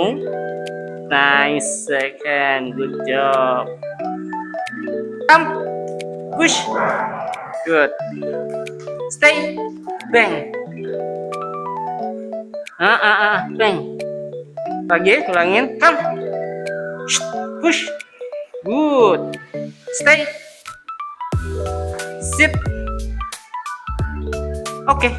Nice second, good job. Come, push, good. Stay, bang. Bang. Lagi, ulangin. Come, push, good. Stay, sit. Oke,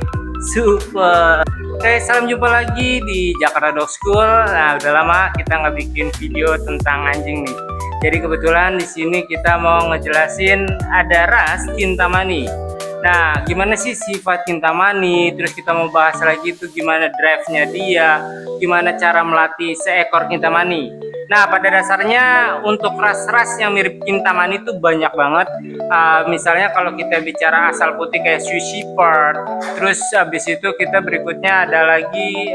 super. Oke, salam jumpa lagi di Jakarta Dog School. Nah, udah lama kita nggak bikin video tentang anjing nih. Jadi kebetulan di sini kita mau ngejelasin ada ras Kintamani. Nah, gimana sih sifat Kintamani? Terus kita mau bahas lagi tuh gimana drive-nya dia, gimana cara melatih seekor Kintamani. Nah, pada dasarnya untuk ras-ras yang mirip Kintamani itu banyak banget. Misalnya kalau kita bicara asal putih kayak Swiss Shepherd, terus habis itu kita berikutnya ada lagi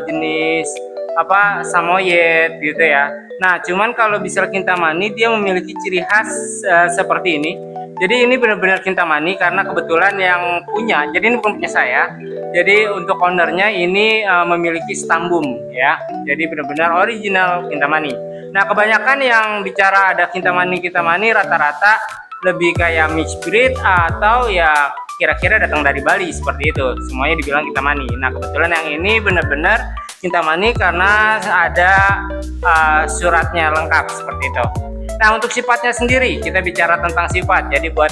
jenis apa Samoyed gitu ya. Nah, cuman kalau bisa Kintamani dia memiliki ciri khas seperti ini. Jadi ini benar-benar Kintamani karena kebetulan yang punya, jadi ini bukan punya saya. Jadi untuk ownernya ini memiliki stambum ya. Jadi benar-benar original Kintamani. Nah, kebanyakan yang bicara ada Kintamani rata-rata lebih kayak mixed breed atau ya kira-kira datang dari Bali seperti itu. Semuanya dibilang Kintamani. Nah, kebetulan yang ini benar-benar Kintamani karena ada suratnya lengkap seperti itu. Nah, untuk sifatnya sendiri kita bicara tentang sifat. Jadi buat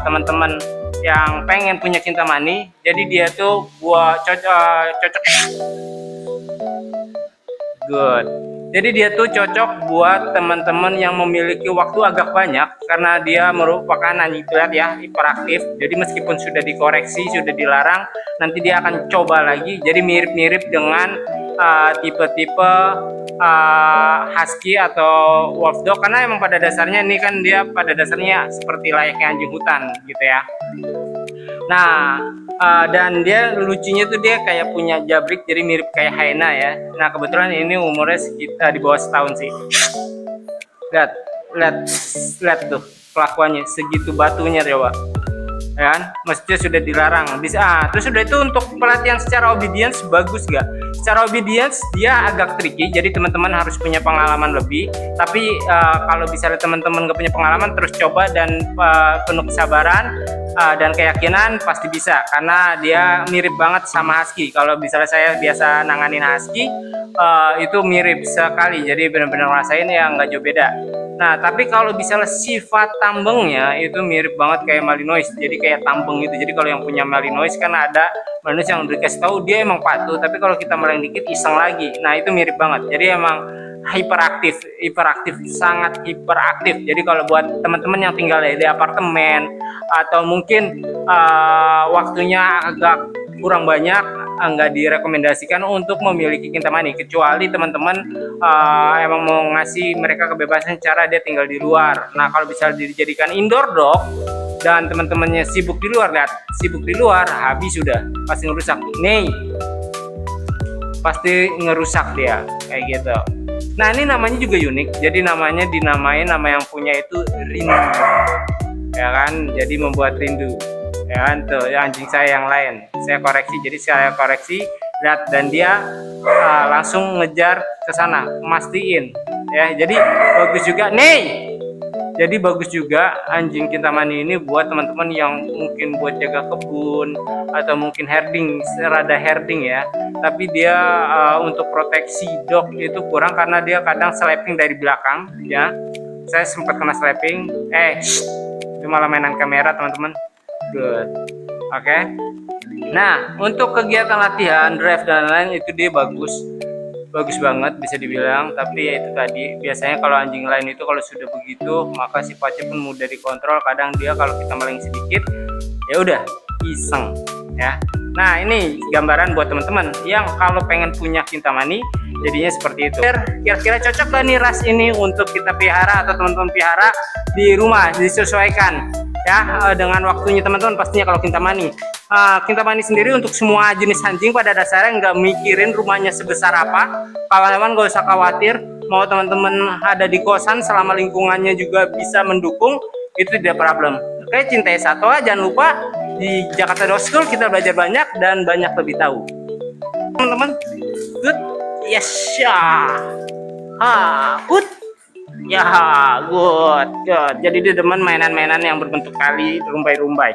teman-teman yang pengen punya Kintamani, jadi dia tuh buat cocok good. Jadi dia tuh cocok buat teman-teman yang memiliki waktu agak banyak karena dia merupakan anjing lihat ya hiperaktif. Jadi meskipun sudah dikoreksi, sudah dilarang, nanti dia akan coba lagi. Jadi mirip-mirip dengan tipe-tipe husky atau wolf dog karena emang pada dasarnya ini kan dia pada dasarnya seperti layaknya anjing hutan gitu ya. Nah, dan dia lucunya tuh dia kayak punya jabrik jadi mirip kayak hyena ya. Nah, kebetulan ini umurnya sekitar di bawah setahun sih. Lihat tuh kelakuannya segitu batunya coba. Ya kan? Maksudnya sudah dilarang. Bisa. Terus sudah itu untuk pelatihan secara obedience bagus gak? Secara obedience dia agak tricky, jadi teman-teman harus punya pengalaman lebih. Tapi kalau bisa teman-teman gak punya pengalaman, terus coba dan penuh kesabaran dan keyakinan pasti bisa. Karena dia mirip banget sama husky. Kalau misalnya saya biasa nanganin husky, itu mirip sekali. Jadi benar-benar ngerasain ya nggak jauh beda. Nah, tapi kalau misalnya sifat tambengnya itu mirip banget kayak Malinois. Jadi kayak tambeng gitu. Jadi kalau yang punya Malinois kan ada Malinois yang dikasih tahu dia emang patuh, tapi kalau kita meleng dikit iseng lagi. Nah, itu mirip banget. Jadi emang hiperaktif, sangat hiperaktif. Jadi kalau buat teman-teman yang tinggal di apartemen atau mungkin waktunya agak kurang banyak, nggak direkomendasikan untuk memiliki Kintamani kecuali teman-teman emang mau ngasih mereka kebebasan cara dia tinggal di luar. Nah, kalau bisa dijadikan indoor dog dan teman-temannya sibuk di luar, habis sudah pasti ngerusak nih, pasti ngerusak dia kayak gitu. Nah, ini namanya juga unik, jadi namanya dinamain nama yang punya itu Rindu ya kan, jadi membuat rindu ya kan. Tuh ya, anjing saya yang lain saya koreksi, jadi saya koreksi lihat dan dia langsung ngejar ke sana mastiin ya. Jadi bagus juga nih, jadi bagus juga anjing Kintamani ini buat teman-teman yang mungkin buat jaga kebun atau mungkin herding, rada herding ya. Tapi dia untuk proteksi dog itu kurang karena dia kadang slapping dari belakang ya. Saya sempat kena slapping. Itu malah mainan kamera teman-teman. Good. Oke. Nah, untuk kegiatan latihan, drive dan lain itu dia bagus banget bisa dibilang. Tapi ya itu tadi, biasanya kalau anjing lain itu kalau sudah begitu maka sifatnya pun mudah dikontrol. Kadang dia kalau kita meleng sedikit ya udah iseng ya. Nah, ini gambaran buat teman-teman yang kalau pengen punya Kintamani jadinya seperti itu. Kira-kira cocok gak nih ras ini untuk kita pelihara atau teman-teman pelihara di rumah? Disesuaikan ya dengan waktunya teman-teman pastinya. Kalau Kintamani sendiri untuk semua jenis anjing pada dasarnya nggak mikirin rumahnya sebesar apa. Kawan-kawan gak usah khawatir, mau teman-teman ada di kosan selama lingkungannya juga bisa mendukung, itu tidak problem. Oke, cintai satwa, jangan lupa di Jakarta Dog School kita belajar banyak dan banyak lebih tahu teman-teman. Good. Yes ya. Ha, put. Ya, good, good. Jadi dia demen mainan-mainan yang berbentuk tali, rumbai-rumbai.